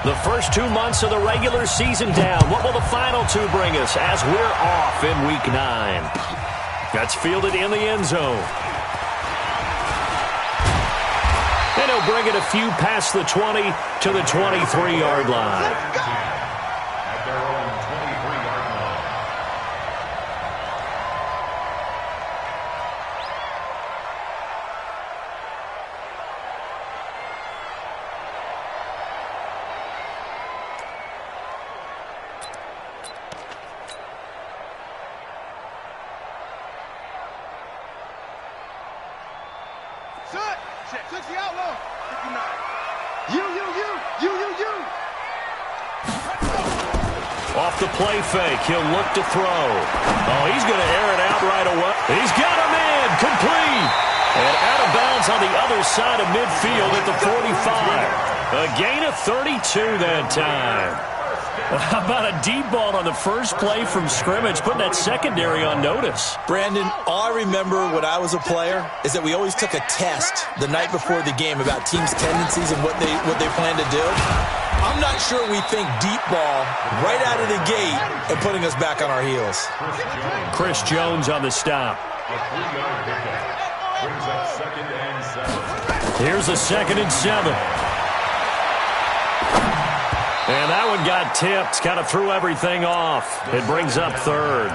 The first 2 months of the regular season down. What will the final two bring us as we're off in Week 9? That's fielded in the end zone. And he'll bring it a few past the 20 to the 23-yard line. At their own 23-yard line. Check the outlaw. 59. You. Off the play fake, he'll look to throw. Oh, he's going to air it out right away. He's got a man, complete. And out of bounds on the other side of midfield at the 45. A gain of 32 that time. How about a deep ball on the first play from scrimmage, putting that secondary on notice? Brandon, all I remember when I was a player is that we always took a test the night before the game about teams' tendencies and what they plan to do. I'm not sure we think deep ball right out of the gate and putting us back on our heels. Chris Jones on the stop. A 3-yard pickup. Brings up 2nd and 7. Here's a 2nd and 7. And that one got tipped, kind of threw everything off. It brings up 3rd.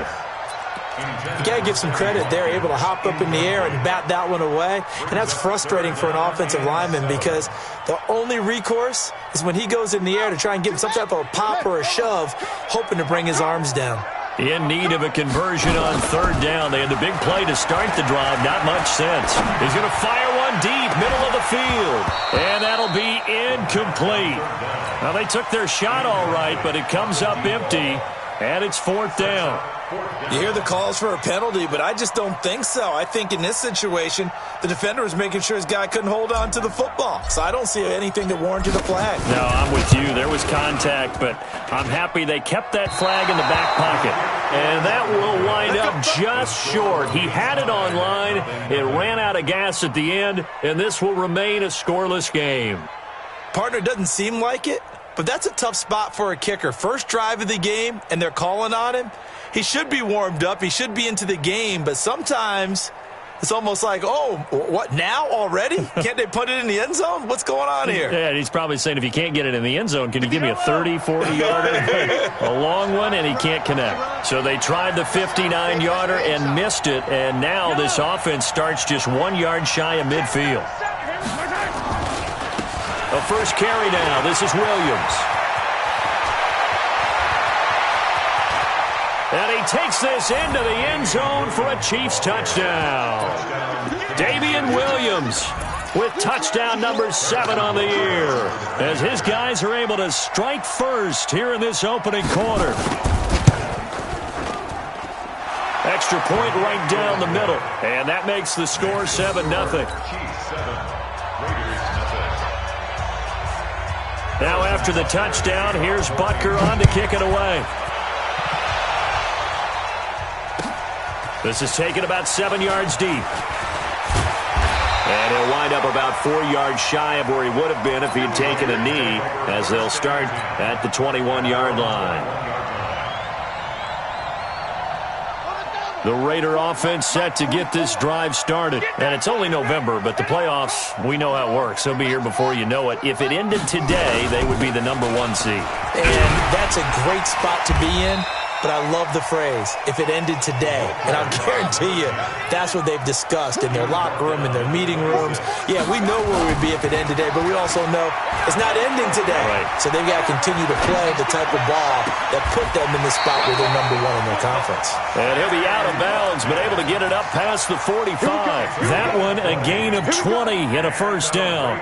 You got to give some credit. They're able to hop up in the air and bat that one away. And that's frustrating for an offensive lineman because the only recourse is when he goes in the air to try and give him some type of a pop or a shove, hoping to bring his arms down. In need of a conversion on 3rd down. They had the big play to start the drive. Not much sense. He's going to fire one deep, middle of the field. And that'll be incomplete. Now, they took their shot all right, but it comes up empty, and it's 4th down. You hear the calls for a penalty, but I just don't think so. I think in this situation, the defender was making sure his guy couldn't hold on to the football. So I don't see anything that warranted a flag. No, I'm with you. There was contact, but I'm happy they kept that flag in the back pocket. And that will wind up just short. He had it on line. It ran out of gas at the end, and this will remain a scoreless game. Partner, doesn't seem like it, but that's a tough spot for a kicker. First drive of the game, and they're calling on him. He should be warmed up. He should be into the game, but sometimes it's almost like, oh, what, now already? Can't they put it in the end zone? What's going on here? Yeah, he's probably saying, if you can't get it in the end zone, can you give me a 30, 40-yarder? A long one, and he can't connect. So they tried the 59-yarder and missed it, and now this offense starts just 1 yard shy of midfield. A first carry now. This is Williams. And he takes this into the end zone for a Chiefs touchdown. Damian Williams with touchdown number 7 on the year, as his guys are able to strike first here in this opening quarter. Extra point right down the middle, and that makes the score 7-0. Now after the touchdown, here's Butker on to kick it away. This is taken about 7 yards deep. And he'll wind up about 4 yards shy of where he would have been if he had taken a knee, as they'll start at the 21-yard line. The Raider offense set to get this drive started. And it's only November, but the playoffs, we know how it works. They'll be here before you know it. If it ended today, they would be the number 1 seed. And that's a great spot to be in. But I love the phrase, if it ended today. And I'll guarantee you, that's what they've discussed in their locker room, in their meeting rooms. Yeah, we know where we'd be if it ended today, but we also know it's not ending today. Right. So they've got to continue to play the type of ball that put them in the spot where they're number 1 in their conference. And he'll be out of bounds, but able to get it up past the 45. That one, a gain of 20 and a first down.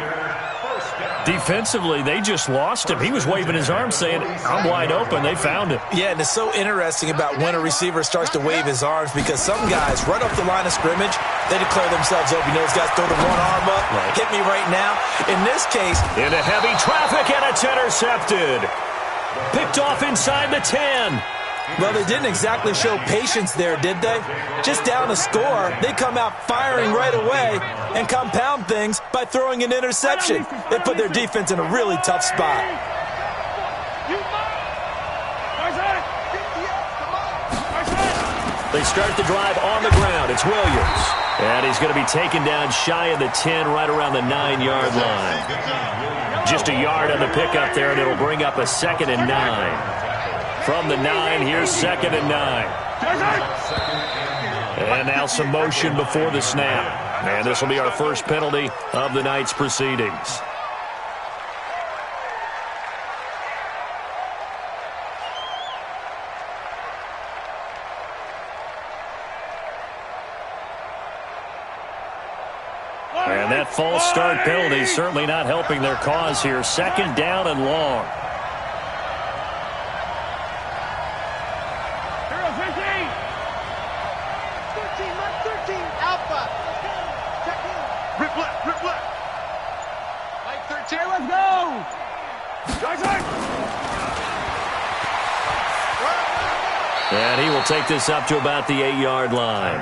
Defensively, they just lost him. He was waving his arms saying, I'm wide open. They found him. Yeah, and it's so interesting about when a receiver starts to wave his arms, because some guys, right off the line of scrimmage, they declare themselves open. You know, those guys throw the one arm up, right. Hit me right now. In this case, into heavy traffic, and it's intercepted. Picked off inside the 10. Well, they didn't exactly show patience there, did they? Just down a score, they come out firing right away and compound things by throwing an interception. They put their defense in a really tough spot. They start the drive on the ground. It's Williams. And he's going to be taken down shy of the 10, right around the 9-yard line. Just a yard on the pickup there, and it'll bring up a 2nd and 9. From the 9, here's 2nd and 9. And now some motion before the snap. And this will be our first penalty of the night's proceedings. And that false start penalty certainly not helping their cause here. 2nd down and long. And he will take this up to about the 8-yard line.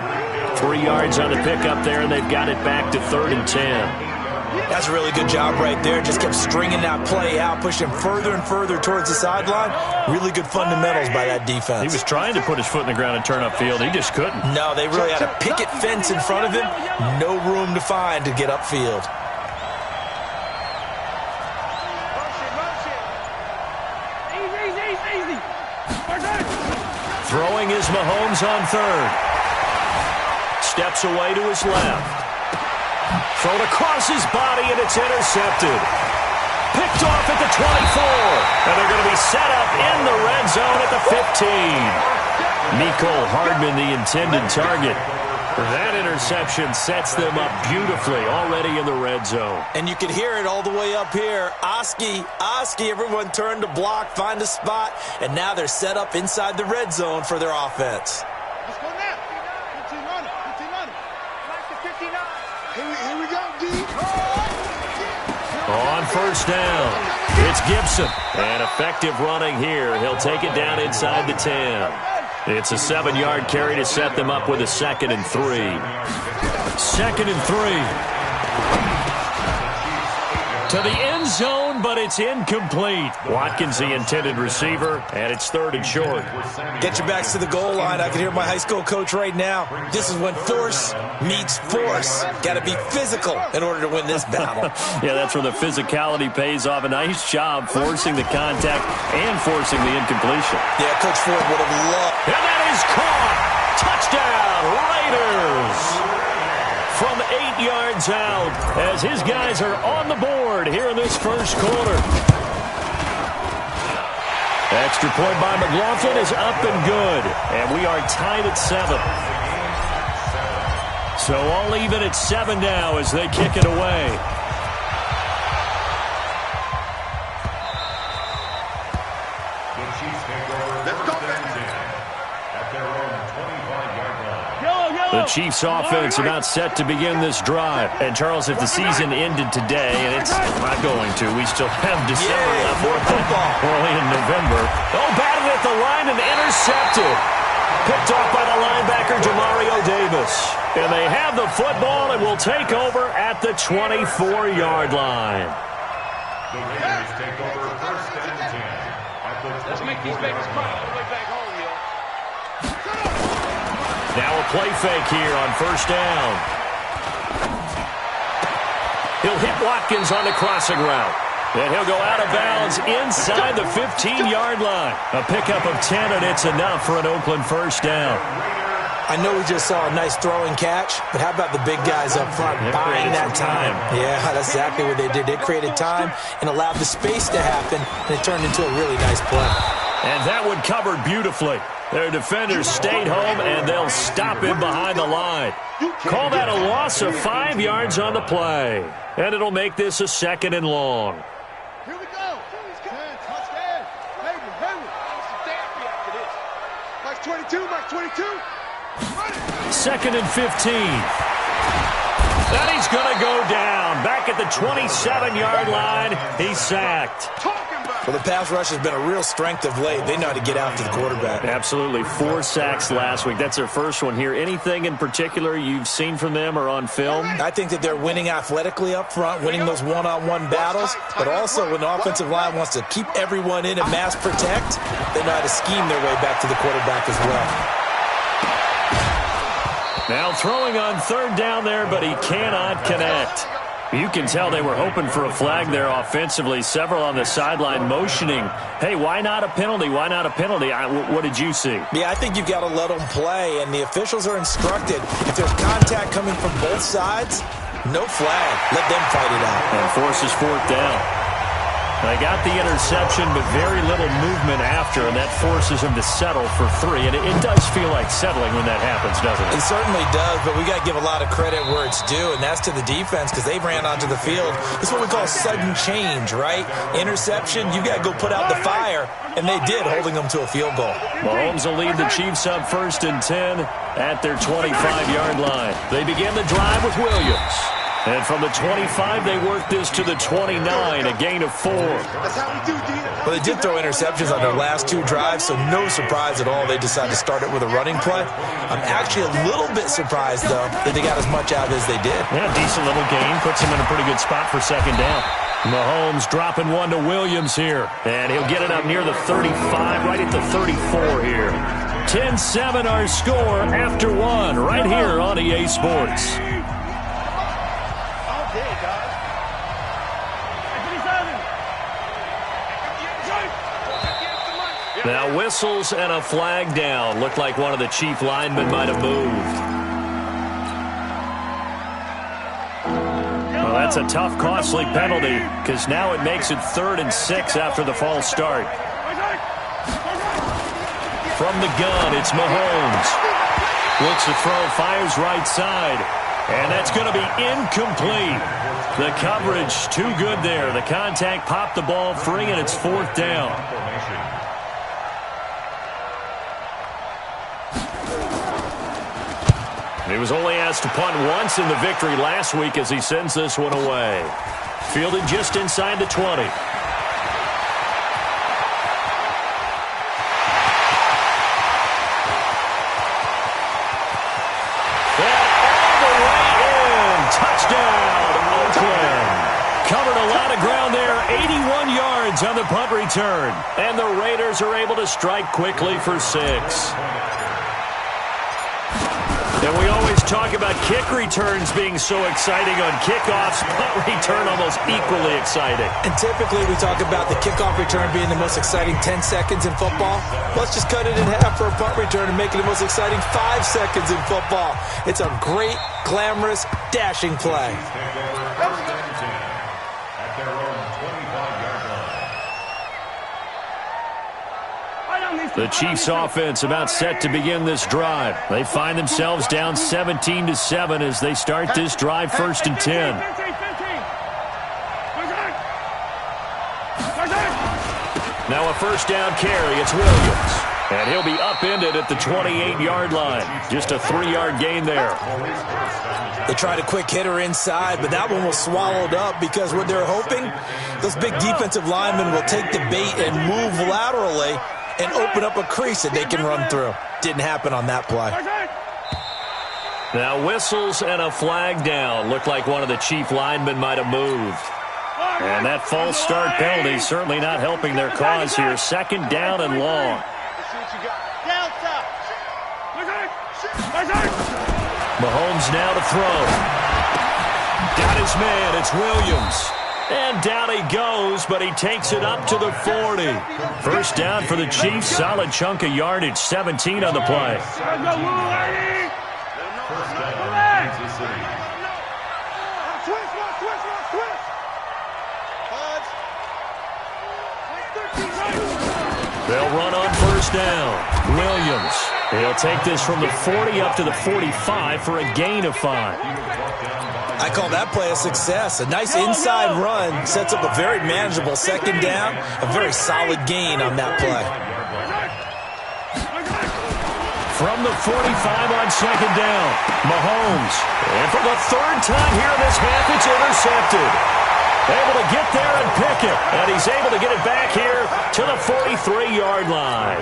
3 yards on the pickup there, and they've got it back to 3rd and 10. That's a really good job right there. Just kept stringing that play out, pushing further and further towards the sideline. Really good fundamentals by that defense. He was trying to put his foot in the ground and turn upfield. He just couldn't. No, they really had a picket fence in front of him. No room to find to get upfield. Throwing is Mahomes on 3rd. Steps away to his left. Thrown across his body, and it's intercepted. Picked off at the 24. And they're going to be set up in the red zone at the 15. Mecole Hardman, the intended target. That interception sets them up beautifully already in the red zone. And you can hear it all the way up here. Oski, everyone turned to block, find a spot, and now they're set up inside the red zone for their offense. Let's go now. 15 on it. 15 on it. Back to 59. Here we go, D. On 1st down, it's Gibson. And effective running here. He'll take it down inside the 10. It's a 7-yard carry to set them up with a 2nd and 3. 2nd and 3. To the end zone, but it's incomplete. Watkins, the intended receiver, and it's 3rd and short. Get your backs to the goal line. I can hear my high school coach right now. This is when force meets force. Got to be physical in order to win this battle. Yeah, that's where the physicality pays off. A nice job forcing the contact and forcing the incompletion. Yeah, Coach Ford would have loved. And that is caught. Touchdown, Raiders. From 8 yards out, as his guys are on the board here in this first quarter. Extra point by McLaughlin is up and good, and we are tied at 7. So all even at 7 now as they kick it away. The Chiefs take over 3rd and 10 at their own 25-yard line. The Chiefs offense about set to begin this drive. And, Charles, if the season ended today, and it's not going to, we still have December left. More football. Early in November. Oh, batted at the line and intercepted. Picked off by the linebacker, Demario Davis. And they have the football and will take over at the 24-yard line. The Raiders take over 1st and 10 at the 24-yard line. Let's make these babies cry all the way back home, yo. Now a play fake here on 1st down. He'll hit Watkins on the crossing route. And he'll go out of bounds inside the 15-yard line. A pickup of 10, and it's enough for an Oakland 1st down. I know we just saw a nice throwing catch, but how about the big guys up front buying that time? Yeah, that's exactly what they did. They created time and allowed the space to happen, and it turned into a really nice play. And that one covered beautifully. Their defenders stayed home, and they'll stop him behind the line. Call that a loss of 5 yards on the play. And it'll make this a 2nd and long. Here we go. Touchdown. Hayward. Max 22. 2nd and 15. And he's going to go down. Back at the 27-yard line, he's sacked. Well, the pass rush has been a real strength of late. They know how to get after the quarterback. Absolutely. 4 sacks last week. That's their first one here. Anything in particular you've seen from them or on film? I think that they're winning athletically up front, winning those one-on-one battles, but also when the offensive line wants to keep everyone in and mass protect, they know how to scheme their way back to the quarterback as well. Now throwing on 3rd down there, but he cannot connect. You can tell they were hoping for a flag there offensively. Several on the sideline motioning, hey, why not a penalty? Why not a penalty? What did you see? Yeah, I think you've got to let them play, and the officials are instructed. If there's contact coming from both sides, no flag. Let them fight it out. And forces 4th down. They got the interception, but very little movement after, and that forces him to settle for 3. And it does feel like settling when that happens, doesn't it? It certainly does, but we got to give a lot of credit where it's due, and that's to the defense because they ran onto the field. This is what we call sudden change, right? Interception, you got to go put out the fire, and they did, holding them to a field goal. Mahomes will lead the Chiefs up 1st and 10 at their 25-yard line. They begin the drive with Williams. And from the 25, they work this to the 29, a gain of 4. That's how we do, D. Well, they did throw interceptions on their last 2 drives, so no surprise at all they decided to start it with a running play. I'm actually a little bit surprised, though, that they got as much out as they did. Yeah, decent little gain. Puts him in a pretty good spot for 2nd down. Mahomes dropping one to Williams here. And he'll get it up near the 35, right at the 34 here. 10-7 our score after 1 right here on EA Sports. Now whistles and a flag down. Looked like one of the Chief linemen might have moved. Well, that's a tough, costly penalty because now it makes it 3rd and 6 after the false start. From the gun, it's Mahomes. Looks to throw, fires right side. And that's going to be incomplete. The coverage too good there. The contact popped the ball free, and it's 4th down. He was only asked to punt once in the victory last week as he sends this one away. Fielded just inside the 20. Touchdown, Oakland. Covered a lot of ground there, 81 yards on the punt return. And the Raiders are able to strike quickly for 6. And we always talk about kick returns being so exciting on kickoffs. Punt return almost equally exciting. And typically we talk about the kickoff return being the most exciting 10 seconds in football. Let's just cut it in half for a punt return and make it the most exciting 5 seconds in football. It's a great, glamorous, dashing play. The Chiefs offense about set to begin this drive. They find themselves down 17-7 as they start this drive 1st and 10. Now a 1st down carry. It's Williams. And he'll be upended at the 28-yard line. Just a 3-yard gain there. They tried a quick hitter inside, but that one was swallowed up because what they're hoping, those big defensive linemen will take the bait and move laterally and open up a crease that they can run through. Didn't happen on that play. Now whistles and a flag down. Looked like one of the Chief linemen might have moved. And that false start penalty certainly not helping their cause here. 2nd down and long. Mahomes now to throw. Got his man. It's Williams. And down he goes, but he takes it up to the 40. 1st down for the Chiefs. Solid chunk of yardage. 17 on the play. They'll run on 1st down. Williams. He'll take this from the 40 up to the 45 for a gain of 5. I call that play a success. A nice inside run sets up a very manageable 2nd down. A very solid gain on that play. From the 45 on 2nd down, Mahomes. And for the 3rd time here in this half, it's intercepted. Able to get there and pick it. And he's able to get it back here to the 43-yard line.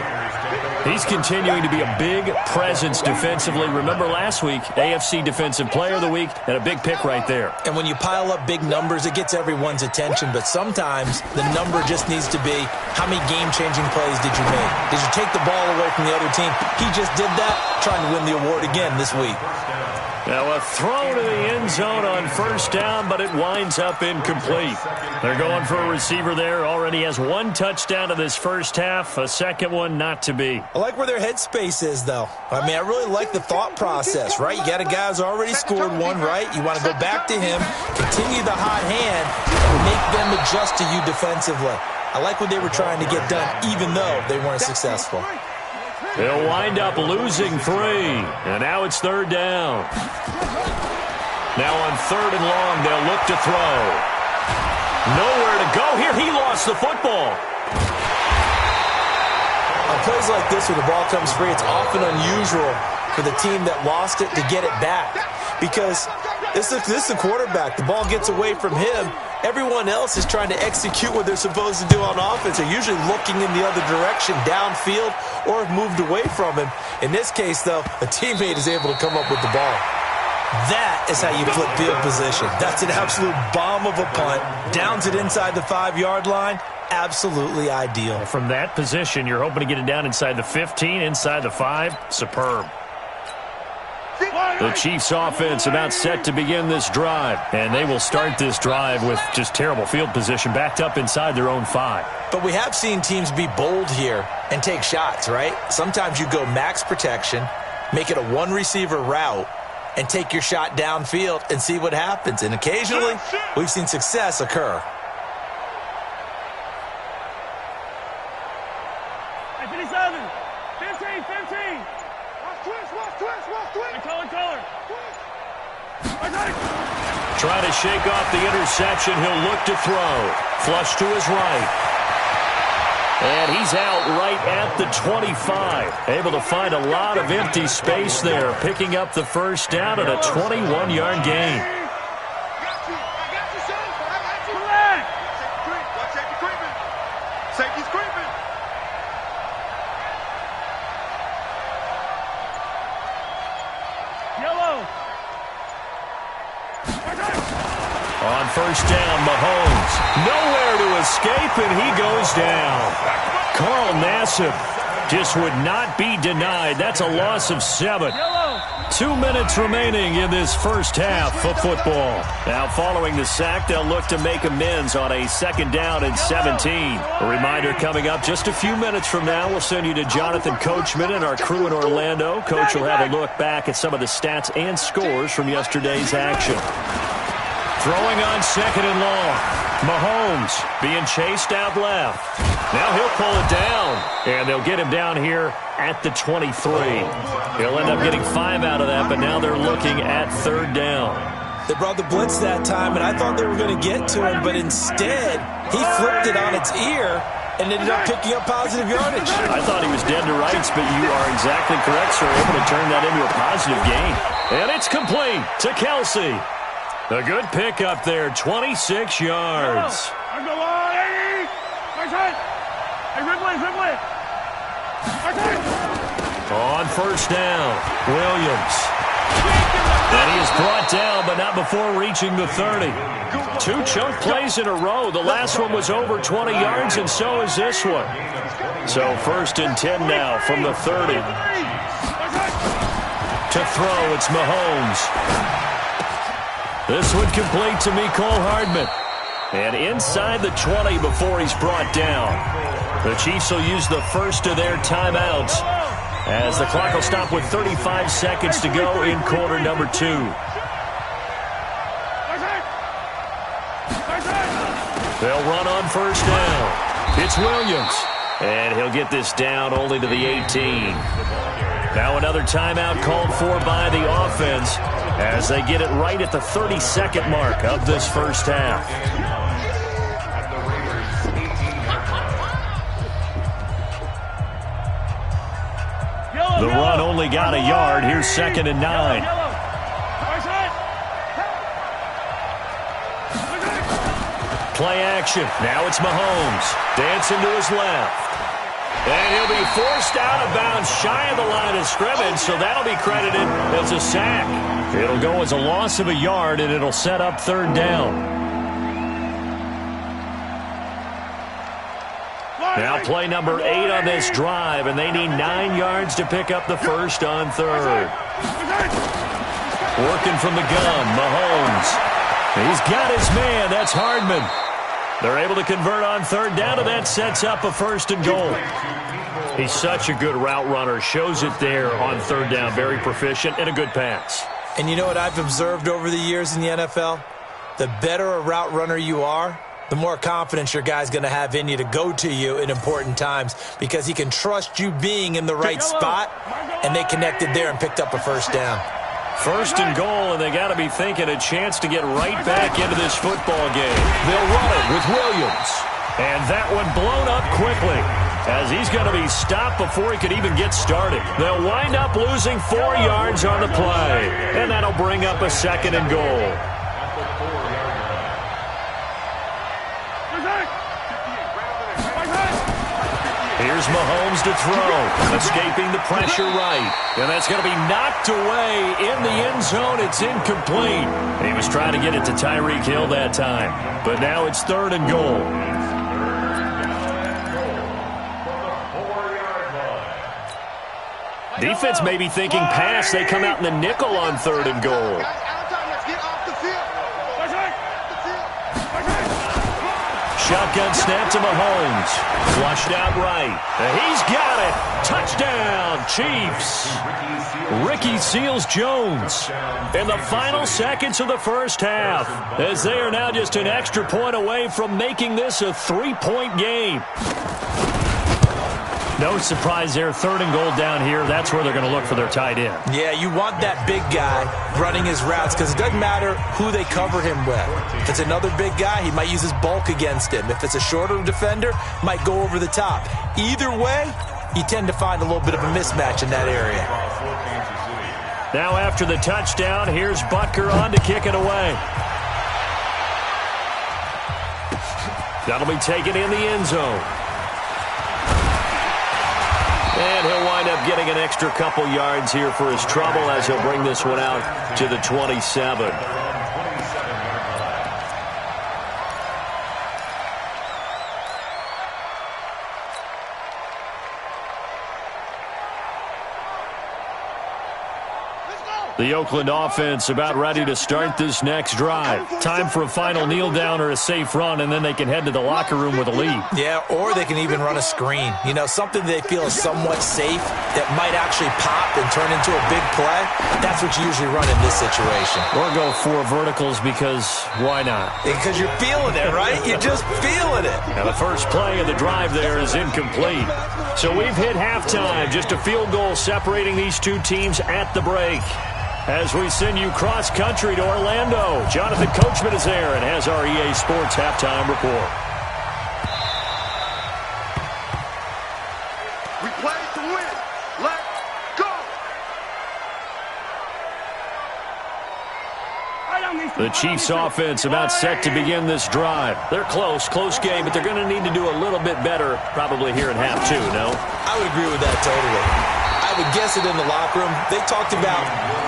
He's continuing to be a big presence defensively. Remember last week, AFC Defensive Player of the Week, and a big pick right there. And when you pile up big numbers, it gets everyone's attention. But sometimes the number just needs to be, how many game-changing plays did you make? Did you take the ball away from the other team? He just did that, trying to win the award again this week. Now a throw to the end zone on first down, but it winds up incomplete. They're going for a receiver there. Already has one touchdown to this first half. A second one not to be. I like where their headspace is, though. I mean, I really like the thought process, right? You got a guy who's already scored one, right? You want to go back to him, continue the hot hand, and make them adjust to you defensively. I like what they were trying to get done, even though they weren't successful. They'll wind up losing 3, and now it's third down. Now on third and long, they'll look to throw. Nowhere to go here. He lost the football. On plays like this, where the ball comes free, it's often unusual for the team that lost it to get it back. Because this is the quarterback. The ball gets away from him. Everyone else is trying to execute what they're supposed to do on offense. They're usually looking in the other direction, downfield, or have moved away from him. In this case, though, a teammate is able to come up with the ball. That is how you flip field position. That's an absolute bomb of a punt. Downs it inside the 5-yard line. Absolutely ideal. From that position, you're hoping to get it down inside the 15, inside the 5. Superb. The Chiefs offense about set to begin this drive. And they will start this drive with just terrible field position, backed up inside their own 5. But we have seen teams be bold here and take shots, right? Sometimes you go max protection, make it a one-receiver route, and take your shot downfield and see what happens. And occasionally, we've seen success occur. Trying to shake off the interception. He'll look to throw. Flush to his right. And he's out right at the 25. Able to find a lot of empty space there. Picking up the first down at a 21-yard gain. Safety's creeping. Yellow. On first down, Mahomes. Nowhere to escape, and he goes down. Carl Nassib just would not be denied. That's a loss of 7. 2 minutes remaining in this first half of football. Now, following the sack, they'll look to make amends on a second down and 17. A reminder coming up just a few minutes from now, we'll send you to Jonathan Coachman and our crew in Orlando. Coach will have a look back at some of the stats and scores from yesterday's action. Throwing on second and long. Mahomes being chased out left. Now he'll pull it down, and they'll get him down here at the 23. He'll end up getting 5 out of that, but now they're looking at third down. They brought the blitz that time, and I thought they were going to get to him, but instead he flipped it on its ear and ended up picking up positive yardage. I thought he was dead to rights, but you are exactly correct, sir. Able to turn that into a positive gain. And it's complete to Kelsey. A good pick up there, 26 yards. On first down, Williams. And he is brought down, but not before reaching the 30. 2 chunk plays in a row. The last one was over 20 yards, and so is this one. So first and 10 now from the 30. To throw, it's Mahomes. This one complete to Mecole Hardman. And inside the 20 before he's brought down. The Chiefs will use the first of their timeouts as the clock will stop with 35 seconds to go in quarter number 2. They'll run on first down. It's Williams. And he'll get this down only to the 18. Now another timeout called for by the offense as they get it right at the 32nd mark of this first half. The run only got a yard. Here's second and 9. play action. Now it's Mahomes. Dancing to his left. And he'll be forced out of bounds shy of the line of scrimmage, so that'll be credited as a sack. It'll go as a loss of a yard, and it'll set up third down. Now play number 8 on this drive, and they need 9 yards to pick up the first on third. Working from the gun, Mahomes. He's got his man. That's Hardman. They're able to convert on third down, and that sets up a first and goal. He's such a good route runner. Shows it there on third down. Very proficient and a good pass. And you know what I've observed over the years in the NFL? The better a route runner you are, the more confidence your guy's going to have in you to go to you in important times because he can trust you being in the right spot, and they connected there and picked up a first down. First and goal, and they got to be thinking a chance to get right back into this football game. They'll run it with Williams. And that one blown up quickly as he's going to be stopped before he could even get started. They'll wind up losing 4 yards on the play, and that'll bring up a second and goal. Here's Mahomes to throw, escaping the pressure right. And that's going to be knocked away in the end zone. It's incomplete. He was trying to get it to Tyreek Hill that time. But now it's third and goal. Defense may be thinking pass. They come out in the nickel on third and goal. Shotgun snap to Mahomes. Flushed out right. He's got it. Touchdown, Chiefs. Ricky Seals-Jones in the final seconds of the first half, as they are now just an extra point away from making this a 3-point game. No surprise there. Third and goal down here. That's where they're going to look for their tight end. Yeah, you want that big guy running his routes because it doesn't matter who they cover him with. If it's another big guy, he might use his bulk against him. If it's a shorter defender, might go over the top. Either way, you tend to find a little bit of a mismatch in that area. Now after the touchdown, here's Butker on to kick it away. That'll be taken in the end zone. And he'll wind up getting an extra couple yards here for his trouble as he'll bring this one out to the 27. The Oakland offense about ready to start this next drive. Time for a final kneel down or a safe run, and then they can head to the locker room with a lead. Yeah, or they can even run a screen. You know, something they feel is somewhat safe that might actually pop and turn into a big play. That's what you usually run in this situation. Or go 4 verticals because why not? Because you're feeling it, right? You're just feeling it. Now the first play of the drive there is incomplete. So we've hit halftime. Just a field goal separating these two teams at the break. As we send you cross-country to Orlando, Jonathan Coachman is there and has our EA Sports halftime report. We play to win. Let's go. The Chiefs offense about set to begin this drive. They're close game, but they're going to need to do a little bit better probably here in half 2, no? I would agree with that totally. I would guess it in the locker room. They talked about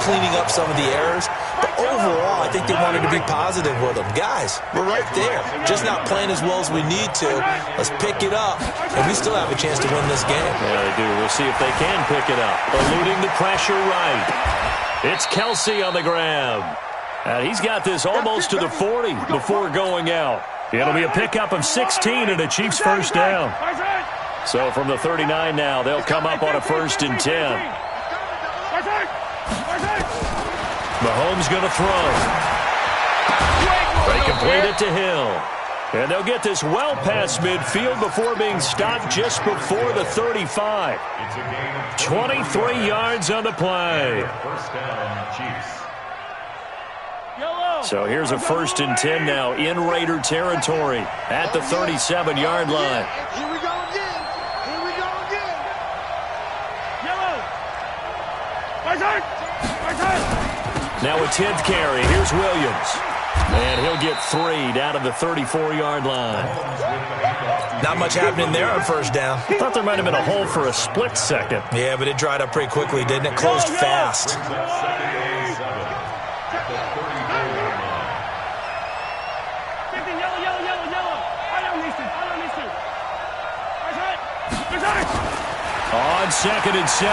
cleaning up some of the errors, but overall, I think they wanted to be positive with them. Guys, we're right there. Just not playing as well as we need to. Let's pick it up, and we still have a chance to win this game. Yeah, they do. We'll see if they can pick it up. Eluding the pressure right. It's Kelsey on the grab. And he's got this almost to the 40 before going out. It'll be a pickup of 16 and a Chiefs first down. So from the 39 now, they'll come up on a 1st and 10. Mahomes going to throw. They complete it to Hill. And they'll get this well past midfield before being stopped just before the 35. 23 yards on the play. First down, Chiefs. So here's a 1st and 10 now in Raider territory at the 37-yard line. Here we go again. Now a 10th carry. Here's Williams. And he'll get 3 down to the 34-yard line. Not much happening there on first down. I thought there might have been a hole for a split second. Yeah, but it dried up pretty quickly, didn't it? Closed fast. On 2nd and 7,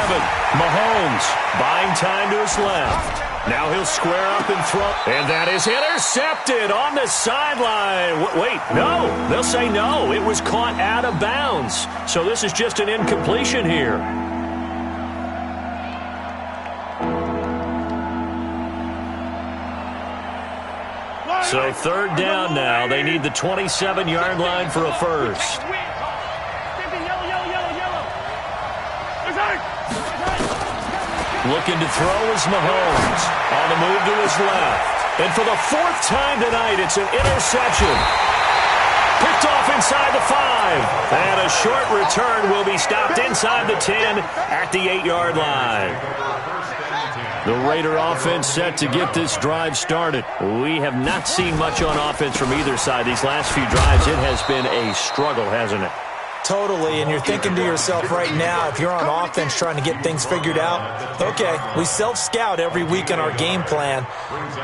Mahomes buying time to his left. Now he'll square up and throw. And that is intercepted on the sideline. Wait, no. They'll say no. It was caught out of bounds. So this is just an incompletion here. So 3rd down now. They need the 27-yard line for a first. Looking to throw is Mahomes. On the move to his left. And for the 4th time tonight, it's an interception. Picked off inside the 5. And a short return will be stopped inside the 10 at the 8-yard line. The Raider offense set to get this drive started. We have not seen much on offense from either side these last few drives. It has been a struggle, hasn't it? Totally, and you're thinking to yourself right now, if you're on offense trying to get things figured out, okay, we self-scout every week in our game plan.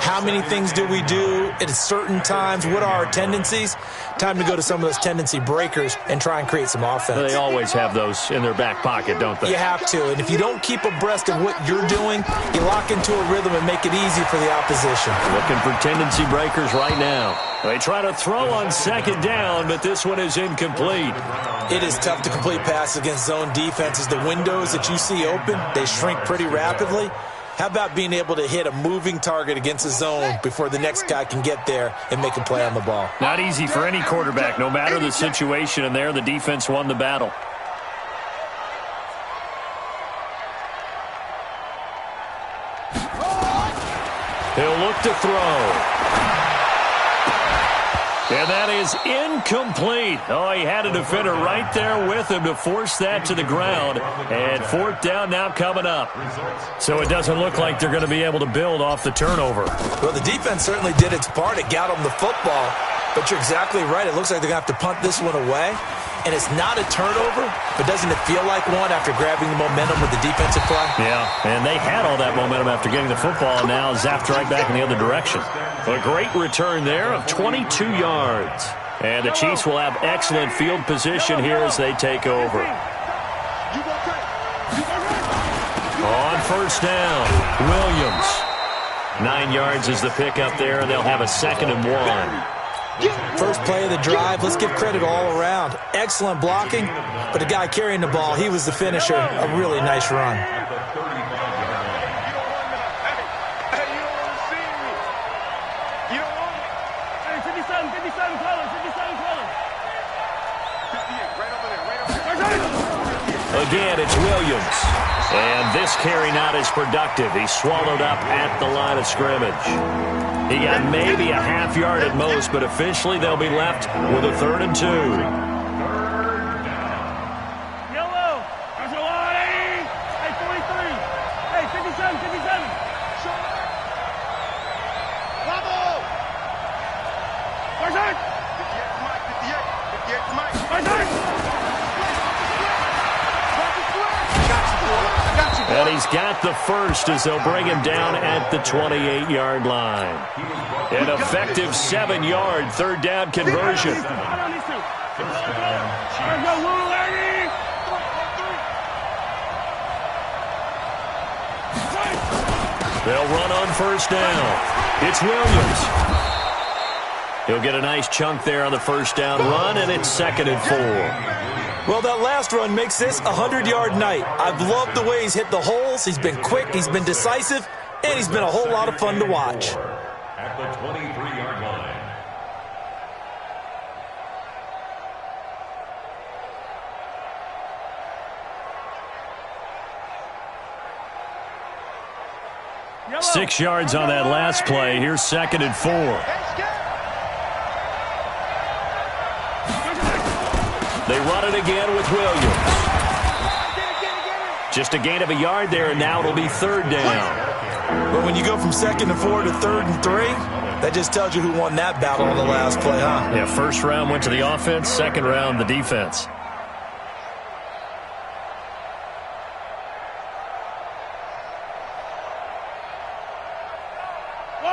How many things do we do at certain times? What are our tendencies? Time to go to some of those tendency breakers and try and create some offense. They always have those in their back pocket, don't they? You have to, and if you don't keep abreast of what you're doing, you lock into a rhythm and make it easy for the opposition. Looking for tendency breakers right now. They try to throw on 2nd down, but this one is incomplete. It is tough to complete passes against zone defenses. The windows that you see open, they shrink pretty rapidly. How about being able to hit a moving target against a zone before the next guy can get there and make a play on the ball? Not easy for any quarterback, no matter the situation, and there the defense won the battle. He'll look to throw. And that is incomplete. Oh, he had a defender right there with him to force that to the ground. And 4th down now coming up. So it doesn't look like they're going to be able to build off the turnover. Well, the defense certainly did its part. It got them the football. But you're exactly right. It looks like they're going to have to punt this one away. And it's not a turnover, but doesn't it feel like one after grabbing the momentum with the defensive play? Yeah, and they had all that momentum after getting the football, and now zapped right back in the other direction. A great return there of 22 yards. And the Chiefs will have excellent field position here as they take over. On 1st down, Williams. 9 yards is the pickup there, and they'll have a 2nd and 1. First play of the drive, let's give credit all around. Excellent blocking, but the guy carrying the ball, he was the finisher. A really nice run. Again, it's Williams. And this carry not as productive. He's swallowed up at the line of scrimmage. He got maybe a half yard at most, but officially they'll be left with a 3rd and 2. Yellow. There's a lot. Hey, 43. Hey, 57, 57. Bravo. Where's that? 58 to Mike. Where's that? And he's got the first as they'll bring him down at the 28-yard line. An effective 7-yard 3rd down conversion. They'll run on 1st down. It's Williams. He'll get a nice chunk there on the 1st down run, and it's 2nd and 4. Well, that last run makes this a 100-yard night. I've loved the way he's hit the holes. He's been quick, he's been decisive, and he's been a whole lot of fun to watch. At the 23-yard line. Yellow. 6 yards on that last play. Here's 2nd and 4. They run it again with Williams. Just a gain of a yard there, and now it'll be 3rd down. But when you go from 2nd and 4 to 3rd and 3, That just tells you who won that battle on the last play, huh? Yeah, first round went to the offense, second round the defense.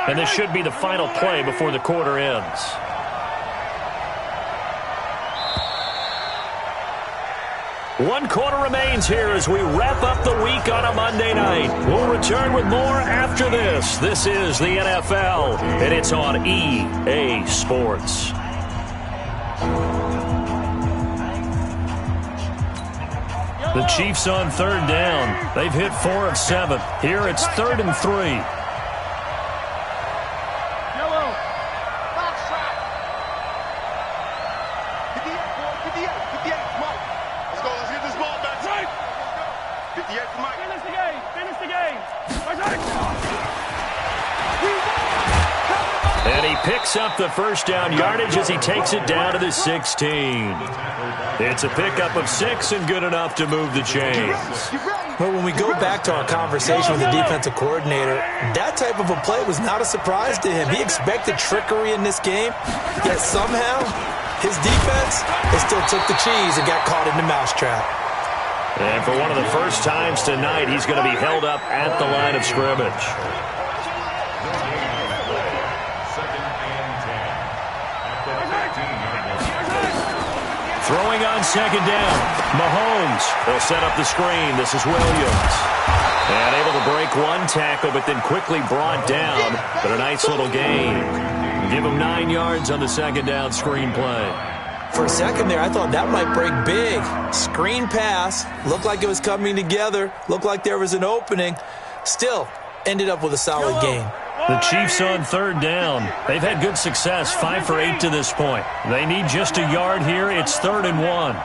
And this should be the final play before the quarter ends. One quarter remains here as we wrap up the week on a Monday night. We'll return with more after this. This is the NFL, and it's on EA Sports. The Chiefs on third down. They've hit 4 of 7. Here it's 3rd and 3. And he picks up the first down yardage as he takes it down to the 16. It's a pickup of 6 and good enough to move the chains. Well, when we go back to our conversation with the defensive coordinator, that type of a play was not a surprise to him. He expected trickery in this game, yet somehow his defense, they still took the cheese and got caught in the mousetrap. And for one of the first times tonight, he's going to be held up at the line of scrimmage. Throwing on second down. Mahomes will set up the screen. This is Williams. And able to break one tackle, but then quickly brought down. But a nice little gain. Give him 9 yards on the second down screen play. For a second there, I thought that might break big. Screen pass. Looked like it was coming together. Looked like there was an opening. Still, ended up with a solid gain. The Chiefs on third down. They've had good success, 5 for 8 to this point. They need just a yard here. It's 3rd and 1.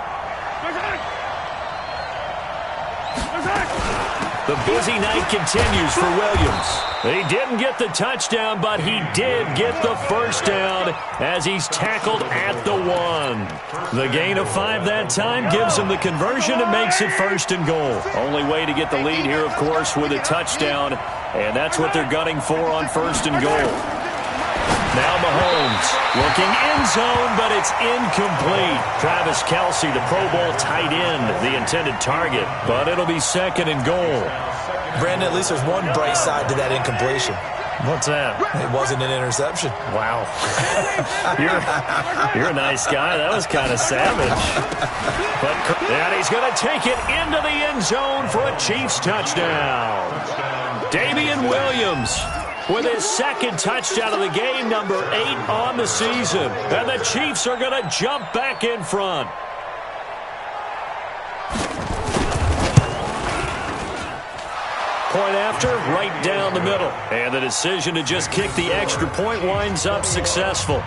The busy night continues for Williams. He didn't get the touchdown, but he did get the first down as he's tackled at the 1. The gain of 5 that time gives him the conversion and makes it 1st and goal. Only way to get the lead here, of course, with a touchdown, and that's what they're gunning for on 1st and goal. Now Mahomes looking end zone, but it's incomplete. Travis Kelce, the Pro Bowl tight end, the intended target, but it'll be 2nd and goal. Brandon, at least there's one bright side to that incompletion. What's that? It wasn't an interception. Wow. You're a nice guy. That was kind of savage. And he's going to take it into the end zone for a Chiefs touchdown. Damian Williams with his 2nd touchdown of the game, number 8 on the season. And the Chiefs are going to jump back in front. Point after, right down the middle. And the decision to just kick the extra point winds up successful.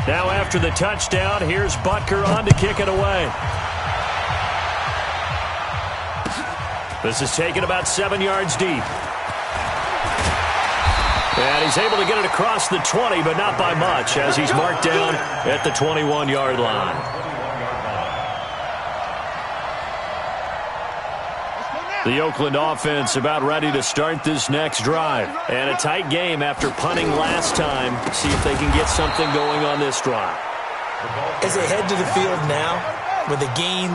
Now after the touchdown, here's Butker on to kick it away. This is taken about 7 yards deep. And he's able to get it across the 20, but not by much, as he's marked down at the 21-yard line. The Oakland offense about ready to start this next drive. And a tight game after punting last time. See if they can get something going on this drive. As they head to the field now, with the game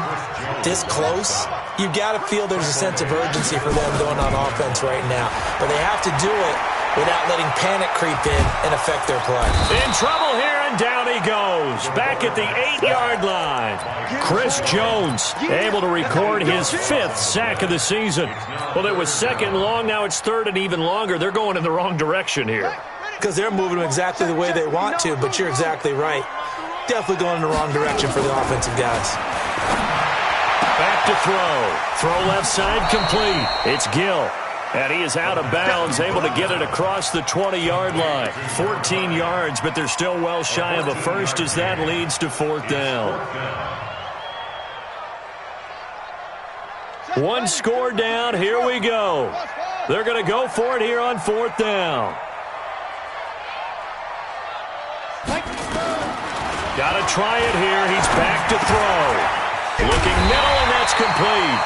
this close, you've got to feel there's a sense of urgency for them going on offense right now. But they have to do it without letting panic creep in and affect their play. In trouble here, and down he goes. Back at the 8-yard line. Chris Jones able to record his 5th sack of the season. Well, it was 2nd long. Now it's 3rd and even longer. They're going in the wrong direction here. Because they're moving them exactly the way they want to, but you're exactly right. Definitely going in the wrong direction for the offensive guys. Back to throw. Throw left side complete. It's Gill. And he is out of bounds, able to get it across the 20-yard line. 14 yards, but they're still well shy of a first as that leads to 4th down. One score down. Here we go. They're going to go for it here on 4th down. Got to try it here. He's back to throw. Looking middle, and that's complete.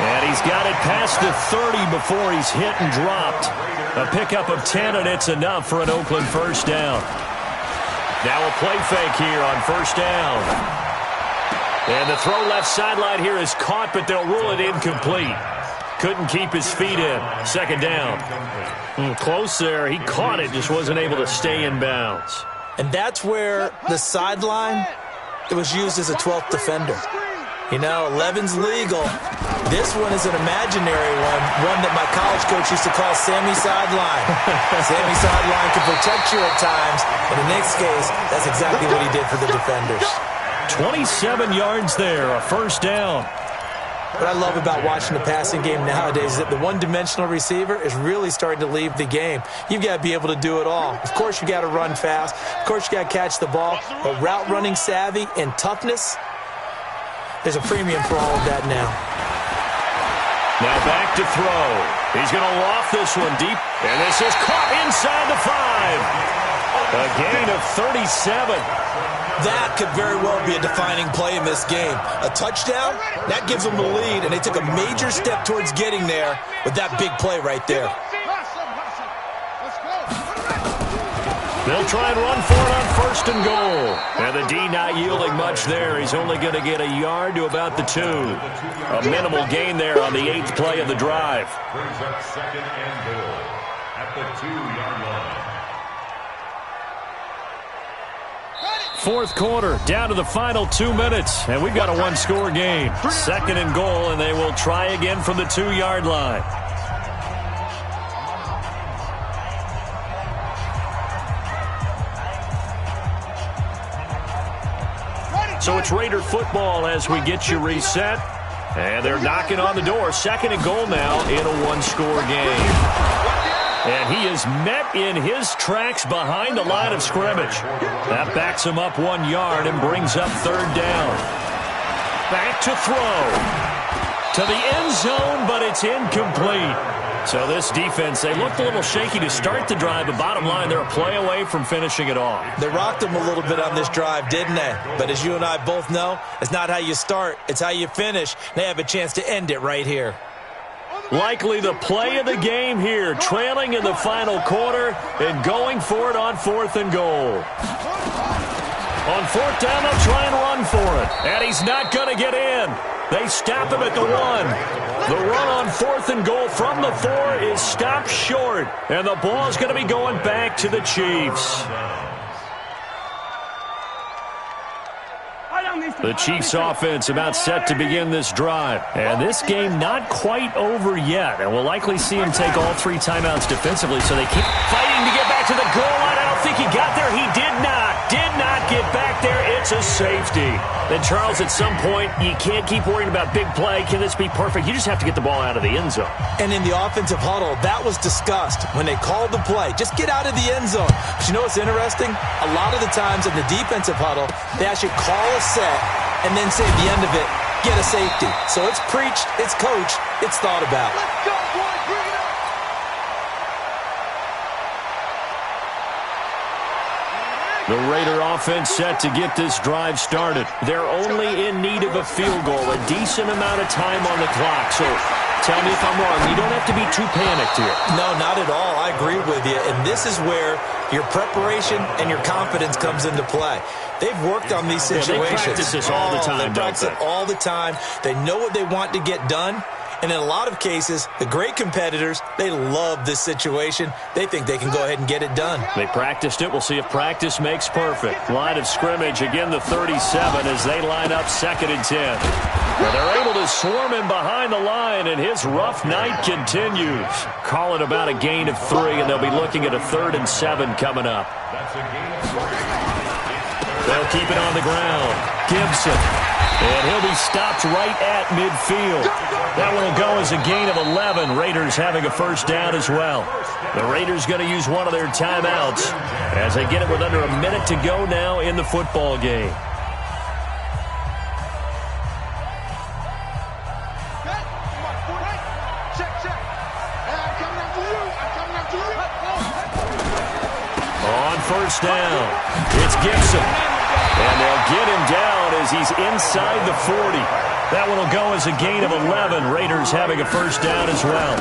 And he's got it past the 30 before he's hit and dropped. A pickup of 10, and it's enough for an Oakland first down. Now a play fake here on first down. And the throw left sideline here is caught, but they'll rule it incomplete. Couldn't keep his feet in. Second down. Close there. He caught it, just wasn't able to stay in bounds. And that's where the sideline, it was used as a 12th defender. You know, 11's legal. This one is an imaginary one that my college coach used to call Sammy Sideline. Sammy Sideline can protect you at times. In the next case, that's exactly what he did for the defenders. 27 yards there, a first down. What I love about watching the passing game nowadays is that the one-dimensional receiver is really starting to leave the game. You've got to be able to do it all. Of course, you got to run fast. Of course, you got to catch the ball. But route running savvy and toughness, there's a premium for all of that now. Now back to throw. He's going to loft this one deep. And this is caught inside the 5. A gain of 37. That could very well be a defining play in this game. A touchdown, that gives them the lead, and they took a major step towards getting there with that big play right there. They'll try and run for it on first and goal. And the D not yielding much there. He's only going to get a yard to about the 2. A minimal gain there on the 8th play of the drive. Brings up second and goal at the 2-yard line. Fourth quarter, down to the final 2 minutes, and we've got a one-score game. Second and goal, and they will try again from the 2-yard line. So it's Raider football as we get you reset. And they're knocking on the door. Second and goal now in a one-score game. And he is met in his tracks behind the line of scrimmage. That backs him up 1 yard and brings up third down. Back to throw. To the end zone, but it's incomplete. So this defense, they looked a little shaky to start the drive, but bottom line, they're a play away from finishing it off. They rocked them a little bit on this drive, didn't they? But as you and I both know, it's not how you start, it's how you finish. They have a chance to end it right here. Likely the play of the game here, trailing in the final quarter and going for it on fourth and goal. On fourth down, they'll try and run for it. And he's not going to get in. They stop him at the 1. The run on fourth and goal from the 4 is stopped short. And the ball's going to be going back to the Chiefs. The Chiefs offense about set to begin this drive. And this game not quite over yet. And we'll likely see him take all 3 timeouts defensively, so they keep fighting to get back to the goal line. I don't think he got there. He did not get back there. It's a safety. Then, Charles, at some point, you can't keep worrying about big play. Can this be perfect? You just have to get the ball out of the end zone. And in the offensive huddle, that was discussed when they called the play. Just get out of the end zone. But you know what's interesting? A lot of the times in the defensive huddle, they actually call a set and then say at the end of it, get a safety. So it's preached, it's coached, it's thought about. Let's go, boys. Bring it up. The Raider offense set to get this drive started. They're only in need of a field goal, a decent amount of time on the clock. So tell me if I'm wrong. You don't have to be too panicked here. No, not at all. I agree with you. And this is where your preparation and your confidence comes into play. They've worked on these situations. They practice this all the time, They practice it all the time. They know what they want to get done. And in a lot of cases, the great competitors, they love this situation. They think they can go ahead and get it done. They practiced it. We'll see if practice makes perfect. Line of scrimmage, again, the 37 as they line up second and 10. Well, they're able to swarm him behind the line, and his rough night continues. Call it about a gain of 3, and they'll be looking at a 3rd and 7 coming up. They'll keep it on the ground. Gibson. And he'll be stopped right at midfield. That one will go as a gain of 11. Raiders having a first down as well. The Raiders going to use one of their timeouts as they get it with under a minute to go now in the football game. On first down, it's Gibson. And they'll get him down as he's inside the 40. That one will go as a gain of 11. Raiders having a first down as well.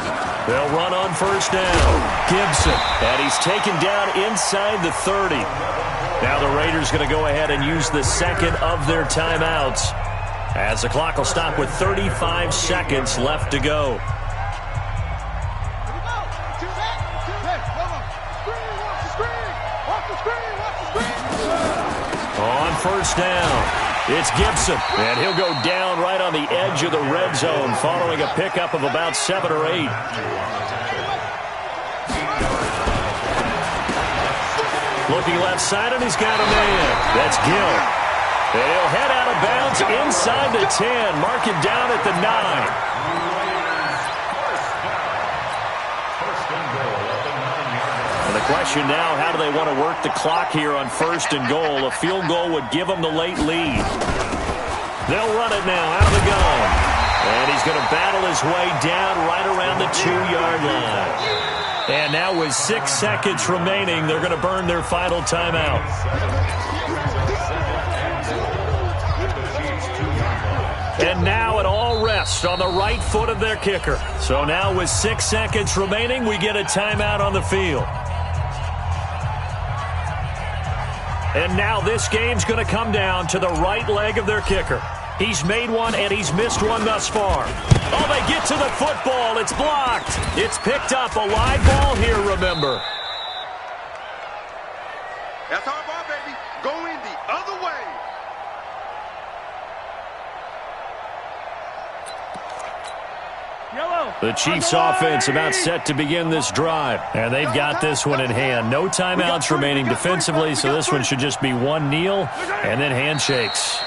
They'll run on first down. Gibson, and he's taken down inside the 30. Now the Raiders going to go ahead and use the second of their timeouts, as the clock will stop with 35 seconds left to go. On first down, it's Gibson, and he'll go down right on the edge of the red zone following a pickup of about 7 or 8. Looking left side, and he's got a man. That's Gill. And he'll head out of bounds inside the 10. Mark it down at the 9. And the question now, how do they want to work the clock here on first and goal? A field goal would give them the late lead. They'll run it now out of the gun. And he's going to battle his way down right around the 2-yard line. And now with 6 seconds remaining, they're going to burn their final timeout. And now it all rests on the right foot of their kicker. So now with 6 seconds remaining, we get a timeout on the field. And now this game's going to come down to the right leg of their kicker. He's made one, and he's missed one thus far. Oh, they get to the football. It's blocked. It's picked up. A live ball here, remember. That's our ball, baby. Going the other way. The Chiefs offense about set to begin this drive, and they've got this one in hand. No timeouts remaining defensively, so this one should just be one kneel and then handshakes.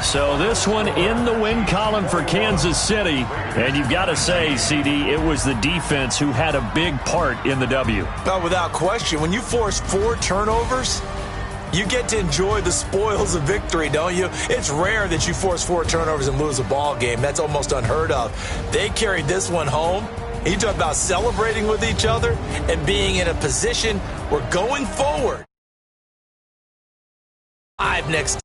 So this one in the win column for Kansas City, and you've got to say, CD, it was the defense who had a big part in the W. No, without question. When you force 4 turnovers, you get to enjoy the spoils of victory, don't you? It's rare that you force 4 turnovers and lose a ball game. That's almost unheard of. They carried this one home. You talk about celebrating with each other and being in a position where going forward. Next.